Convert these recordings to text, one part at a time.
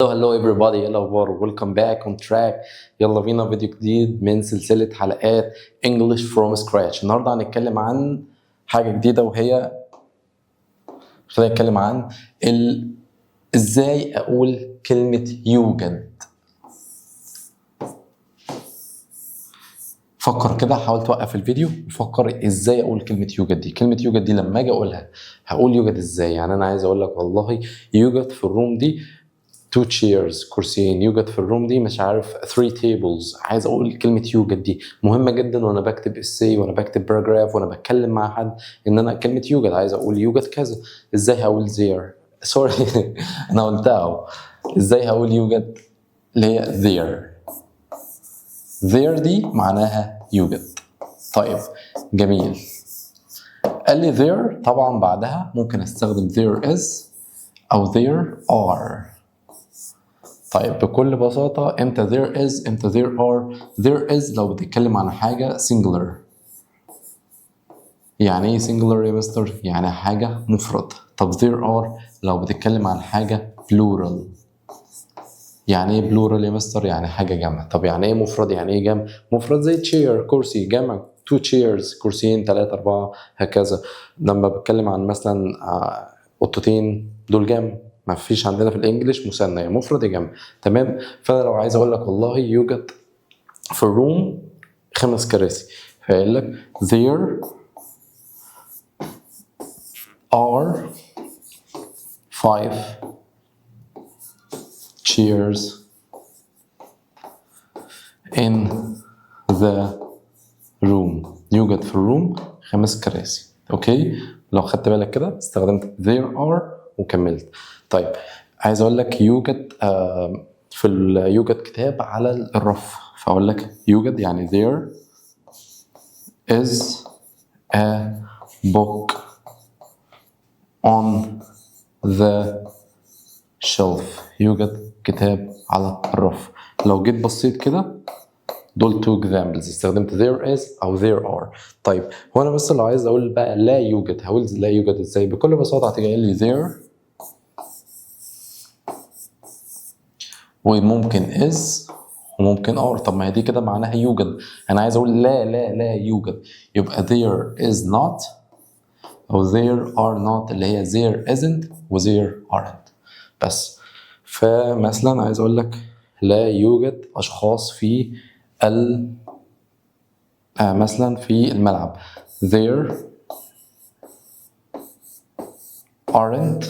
هلو everybody، ايه الاخبار؟ ويلكم باك اون تراك. يلا بينا فيديو جديد من سلسله حلقات English from scratch. النهارده هنتكلم عن حاجه جديده، وهي خلينا نتكلم عن ازاي اقول كلمه يوجد. فكر كده، حاول توقف الفيديو وفكر ازاي اقول كلمه يوجد دي. كلمه يوجد دي لما اجي اقولها هقول يوجد ازاي؟ يعني انا عايز اقول لك والله يوجد في الروم دي 2 chairs، كرسيين. يوجد في الروم دي مش عارف 3 tables. عايز اقول كلمه يوجد دي مهمه جدا وانا بكتب essay وانا بكتب paragraph وانا بتكلم مع حد، ان انا كلمه يوجد عايز اقول يوجد كذا. ازاي هقول there؟ سوري انا قلتها اهو. ازاي هقول يوجد؟ اللي هي there. there دي معناها يوجد. طيب جميل. قال لي there، طبعا بعدها ممكن استخدم there is او there are. طيب بكل بساطة امتى there is امتى there are؟ there is لو بتتكلم عن حاجة singular. يعني ايه singular يا مستر؟ يعني حاجة مفرد. طب there are لو بتتكلم عن حاجة plural. يعني ايه plural يا مستر؟ يعني حاجة جمع. طب يعني ايه مفرد؟ يعني ايه جمع؟ مفرد زي chair كرسي، جمع 2 chairs كرسيين 3 4 هكذا. لما بتكلم عن مثلا قطتين دول جمع. ما فيش عندنا في الانجليش مثنى، يا مفرد يا جمع. تمام. فانا لو عايز اقول لك والله يوجد في الروم 5 كراسي، فيقول لك there are 5 chairs in the room. يوجد في الروم 5 كراسي. اوكي، لو خدت بالك كده استخدمت there are وكملت. طيب عايز اقول لك يوجد يوجد كتاب على الرف، فاقول لك يوجد يعني there is a book on the shelf. يوجد كتاب على الرف. لو جيت بصيت كده دول 2 examples، استخدمت there is او there are. طيب هو انا بس لو عايز اقول بقى لا يوجد، هقول لا يوجد ازاي؟ بكل بساطه هتيجي قايل لي there وممكن is وممكن are. طب ما هي دي كده معناها يوجد. انا عايز اقول لا يوجد، يبقى there is not او there are not، اللي هي there isn't و there aren't بس. فمثلا عايز اقول لك لا يوجد اشخاص في مثلا في الملعب. there aren't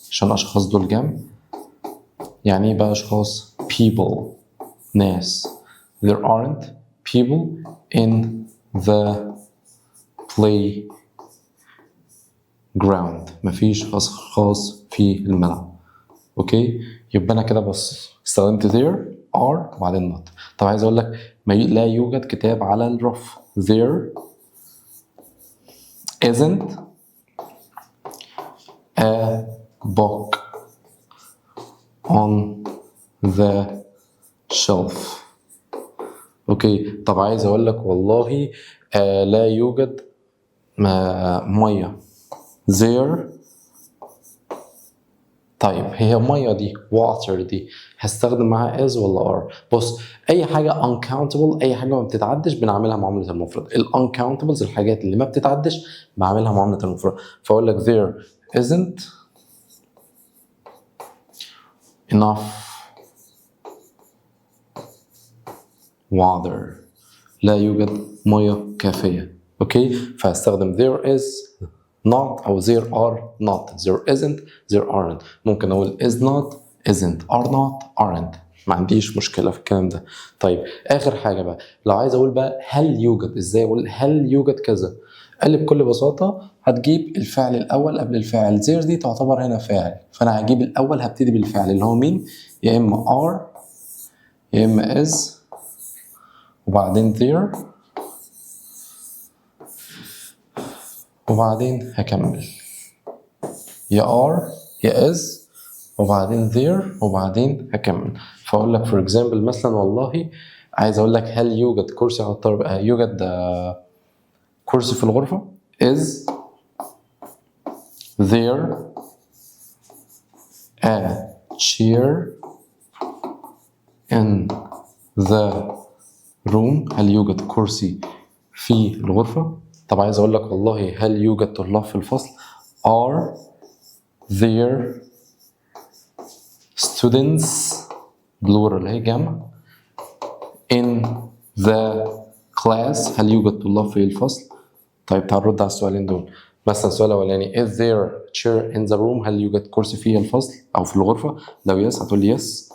عشان اشخاص دول جمع. يعني ايه بقى اشخاص؟ people، ناس. there aren't people in the playground. مفيش اشخاص في الملعب. اوكي، يبقى انا كده بس استخدمت there are وبعدين not. طب عايز اقول لك لا يوجد كتاب على الرف. there isn't a book on the shelf. اوكي، طب عايز اقول لك والله لا يوجد ميه. there. طيب هي ميه دي water دي هستخدم معاها is ولا are؟ بص، اي حاجه uncountable، اي حاجه ما بتتعدش بنعملها معامله المفرد. uncountables الحاجات اللي ما بتتعدش بعملها معامله المفرد. فاقول لك there isn't enough water. لا يوجد ميه كافيه. اوكي، فهستخدم there is not او there are not. there isn't there aren't. ممكن اقول is not isn't are not aren't، ما عنديش مشكله في الكلام ده. طيب اخر حاجه بقى، لو عايز اقول بقى هل يوجد، ازاي اقول هل يوجد كذا؟ قال لي بكل بساطه هتجيب الفعل الاول قبل الفاعل. there دي تعتبر هنا فاعل، فانا هجيب الاول هبتدي بالفعل اللي هو مين؟ يا اما are يا اما is وبعدين there وبعدين هكمل يا are يا is وبعدين there وبعدين هكمل. فاقول لك for example مثلا والله عايز اقول لك هل يوجد كرسي على الطاولة؟ يوجد كرسي في الغرفة. is there a chair in the room هل يوجد كرسي في الغرفة. طب عايز اقول لك والله هل يوجد طلاب في الفصل. are there students plural هي جمع in the class هل يوجد طلاب في الفصل. طيب تعال نرد على السؤالين دول. مثلا السؤال الاولاني is there chair in the room هل يوجد كرسي في الفصل او في الغرفة. لو يس هتقول لي يس.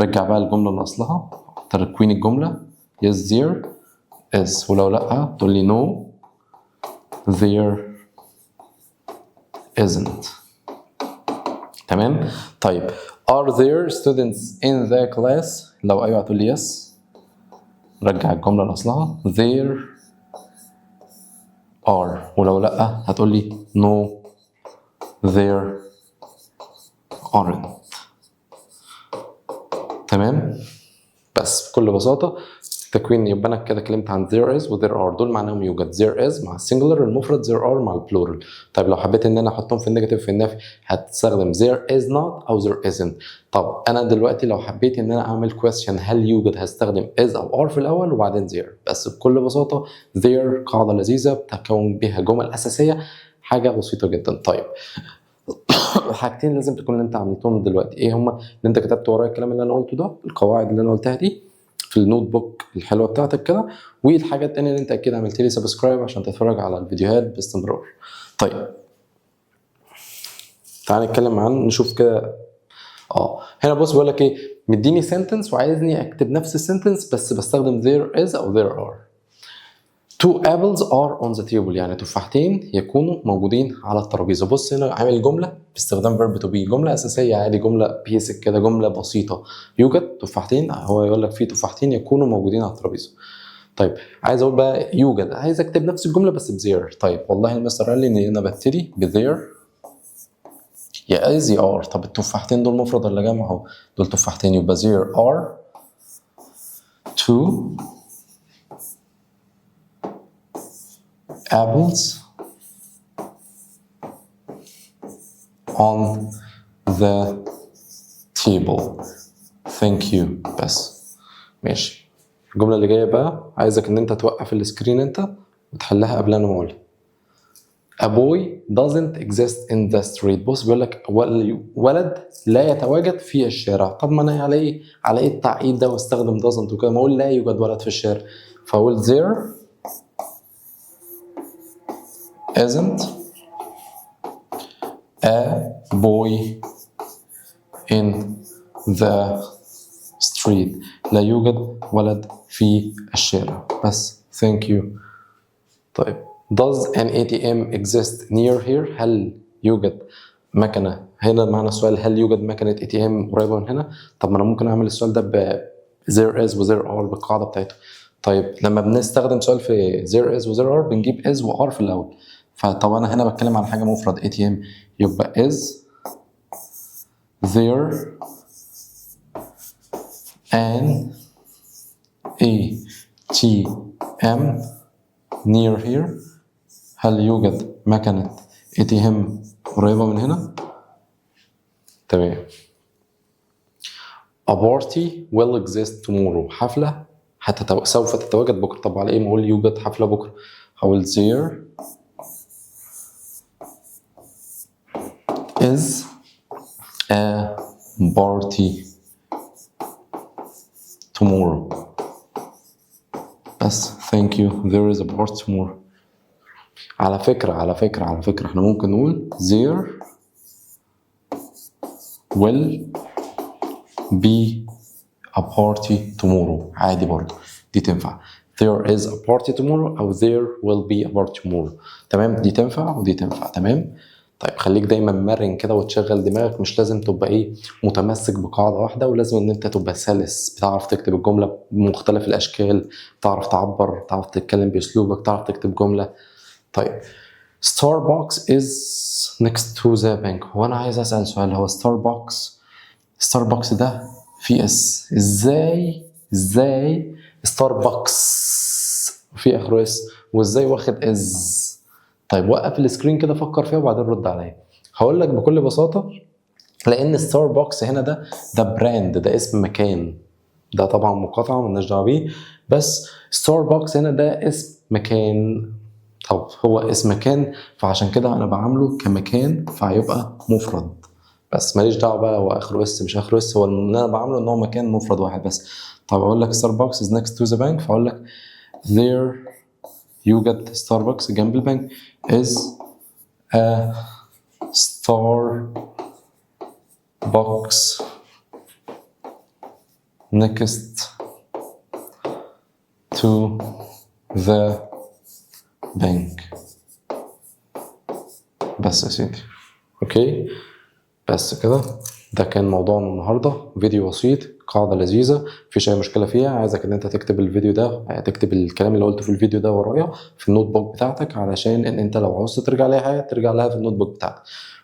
رجع بقى الجملة لأصلها تكوين الجملة yes there is. ولو لا تقول لي no there isn't. تمام. طيب are there students in the class لو ايوه هتقول لي yes. رجع الجملة لأصلها there are. ولو لأ هتقول لي no there aren't. تمام. بس بكل بساطة تكوين يبقى أنا كده اتكلمت عن there is و there are دول معناهم يوجد. there is مع السنجلر المفرد there are مع البلورال. طيب لو حبيت إن أنا أحطهم في النيجاتيف في النفي هتستخدم there is not أو there isn't. طب أنا دلوقتي لو حبيت إن أنا أعمل question هل يوجد هستخدم is أو are في الأول وبعدين there. بس بكل بساطة there قاعدة لذيذة بتكون بها جمل أساسية حاجة بسيطة جدا. طيب حاجتين لازم تكون انت عملتهم دلوقتي ايه هما؟ اللي انت كتبت ورايا الكلام اللي انا قلته ده القواعد اللي انا قلتها دي في النوت بوك الحلوه بتاعتك كده. والحاجه الثانيه اللي انت اكيد عملت لي سبسكرايب عشان تتفرج على الفيديوهات باستمرار. طيب تعال نتكلم عن نشوف كده. هنا بص بيقول لك ايه مديني سنتنس وعايزني اكتب نفس السنتنس بس بستخدم there is او there are. Two apples are on the table يعني تفاحتين يكونوا موجودين على الترابيزه. بص هنا عامل جمله باستخدام verb to be جمله اساسيه عادي جمله بيسك كده جمله بسيطه. يوجد تفاحتين هو يقول لك في تفاحتين يكونوا موجودين على الترابيزه. طيب عايز اقول بقى يوجد عايز اكتب نفس الجمله بس بزير. طيب والله المستر قال لي ان انا ببتدي بزير يا از يا ار. طب التفاحتين دول مفرد ولا جمع؟ اهو دول تفاحتين يبقى زير ار two apples on the table. Thank you. بس ماشي. الجملة اللي جاية بقى عايزك ان انت توقف السكرين انت وتحلها قبل انا ما اقولها. A boy doesn't exist in the street. بص بيقول لك ولد لا يتواجد في الشارع. طب ما انا على ايه التعقيد ده واستخدم doesn't وكده ما اقول لا يوجد ولد في الشارع. فاقول there isn't a boy in the street. لا يوجد ولد في الشارع. بس thank you. طيب does an ATM exist near here؟ هل يوجد مكنة هنا؟ معنى السؤال هل يوجد مكنة ATM قريبة من هنا؟ طب ما انا ممكن اعمل السؤال ده ب there is و there are بالقاعدة بتاعته. طيب لما بنستخدم سؤال في there is و there are بنجيب is و are في الاول. فطب انا هنا بتكلم على حاجة مفرد ATM يبقى is there an ATM near here؟ هل يوجد مكنة ATM قريبة من هنا؟ تمام. A party will exist tomorrow. حفلة سوف تتواجد بكرة. طب على ايه ما اقول يوجد حفلة بكرة؟ هقول there is a party tomorrow. بس thank you. there is a party tomorrow. على فكرة احنا ممكن نقول there will be a party tomorrow عادي برضه دي تنفع. there is a party tomorrow أو there will be a party tomorrow. تمام دي تنفع ودي تنفع. تمام. طيب خليك دايما مرن كده وتشغل دماغك مش لازم تبقى متمسك بقاعدة واحدة ولازم ان انت تبقى سلس بتعرف تكتب الجملة بمختلف الاشكال تعرف تعبر تعرف تتكلم باسلوبك تعرف تكتب جملة. طيب Starbucks is next to the bank. هو انا عايز اسأل سؤال هو ستاربكس ده في اس ازاي ستاربكس في اخره اس وازاي واخد از؟ طيب وقف السكرين كده فكر فيها وبعدين رد عليا. هقول لك بكل بساطه لان ستاربكس هنا ده براند ده اسم مكان ده طبعا مقاطعة مالناش دعوة بيه، بس ستاربكس هنا ده اسم مكان. طب هو اسم مكان، فعشان كده انا بعامله كمكان فهيبقى مفرد بس، ماليش دعوه بقى هو اخره اس مش اخره اس، هو اللي انا بعامله ان هو مكان مفرد واحد بس. طب اقول لك ستاربكس is next to the bank، فاقول لك there يوجد ستاربكس جنب البنك is a Starbucks next to the bank. بس يا سيدي اوكي، بس كده ده كان موضوعنا النهارده، فيديو بسيط، قاعده لذيذه، مفيش اي مشكله فيها. عايزك ان انت تكتب الفيديو ده، تكتب الكلام اللي قلته في الفيديو ده ورايا في النوت بوك بتاعتك، علشان ان انت لو عاوز ترجع لها حاجه ترجع لها في النوت بوك بتاعتك.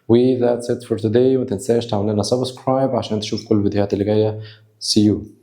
و that's it for today، وما تنساش تعمل لنا سبسكرايب عشان تشوف كل الفيديوهات اللي جايه. see you.